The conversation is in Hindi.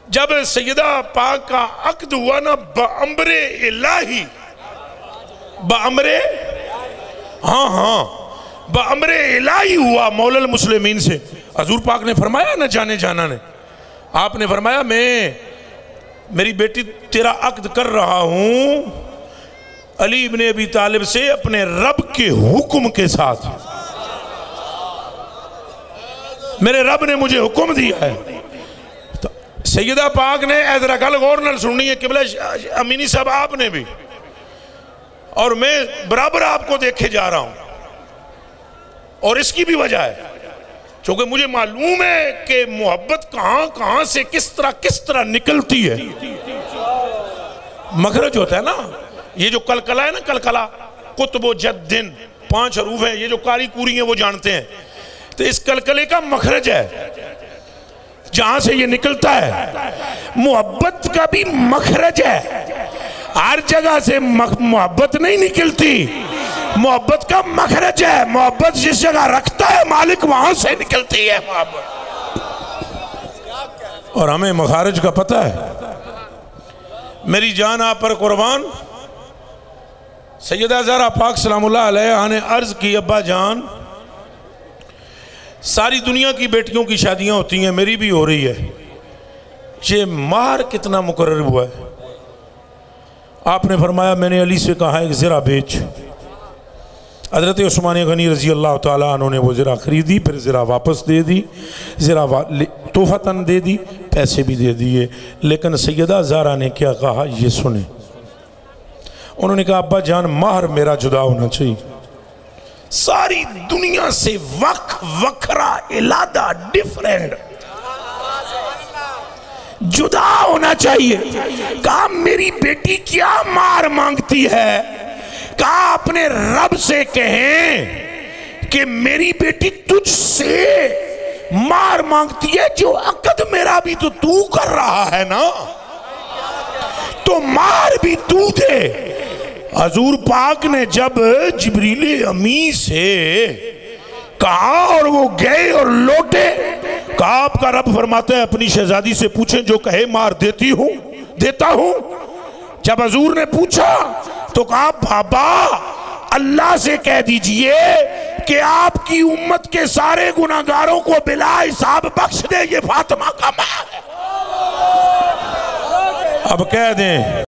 जब सैयदा पाक का अक्द हुआ ना बअम्रे इलाही, बअम्रे, हाँ हाँ, बअम्रे इलाही हुआ मौलल मुस्लिमीन से। हजूर पाक ने फरमाया ना, जाने जाना ने, आपने फरमाया मैं मेरी बेटी तेरा अक्द कर रहा हूं अली इब्ने अबी तालिब से अपने रब के हुक्म के साथ। मेरे रब ने मुझे हुक्म दिया है। तो सैयदा पाक ने ऐसा गल गौर नाल सुननी है किबला अमीनी साहब आपने भी, और मैं बराबर आपको देखे जा रहा हूं। और इसकी भी वजह है क्योंकि मुझे मालूम है कि मोहब्बत कहां कहां से किस तरह निकलती है। मखरज होता है ना, ये जो कलकला है ना, कलकला कुतुब जद्दिन 5 हरूफ है, ये जो कारी कूरी है वो जानते हैं। तो इस कलकले का मखरज है जहां से ये निकलता है। मोहब्बत का भी मखरज है, हर जगह से मोहब्बत नहीं निकलती, मोहब्बत का मखरज है। मोहब्बत जिस जगह रखता है मालिक वहां से निकलती है मोहब्बत। और हमें मखारज का पता है। मेरी जान आप पर कुर्बान, सैयदा ज़हरा पाक सलामुल्लाह अलैहा ने अर्ज की, अब्बा जान सारी दुनिया की बेटियों की शादियां होती हैं, मेरी भी हो रही है, ये मार कितना मुकर्रर हुआ है? आपने फरमाया मैंने अली से कहा है कि ज़रा बेच। हज़रत उस्मान गनी रज़ी अल्लाह ताला अन्हु ने वो ज़रा ख़रीदी, फिर ज़रा वापस दे दी, ज़रा तोहफ़तन दे दी, पैसे भी दे दिए। लेकिन सैयदा ज़हरा ने क्या कहा ये सुने। उन्होंने कहा अब्बा जान महर मेरा जुदा होना चाहिए, सारी दुनिया से वखरा इलादा डिफरेंट जुदा होना चाहिए। कहा मेरी बेटी क्या मार मांगती है, कहा अपने रब से कहें कि मेरी बेटी तुझसे मार मांगती है, जो अकद मेरा भी तो तू कर रहा है ना, तो मार भी तू दे। हजूर पाक ने जब जिब्रील अमी से कहा और वो गए और लौटे, कहा आपका रब फरमाता है अपनी शहजादी से पूछें, जो कहे मार देती हूं, देता हूं। जब हजूर ने पूछा तो कहा बाबा अल्लाह से कह दीजिए कि आपकी उम्मत के सारे गुनाहगारों को बिला हिसाब बख्श दे, ये फातिमा का मां है। अब कह दें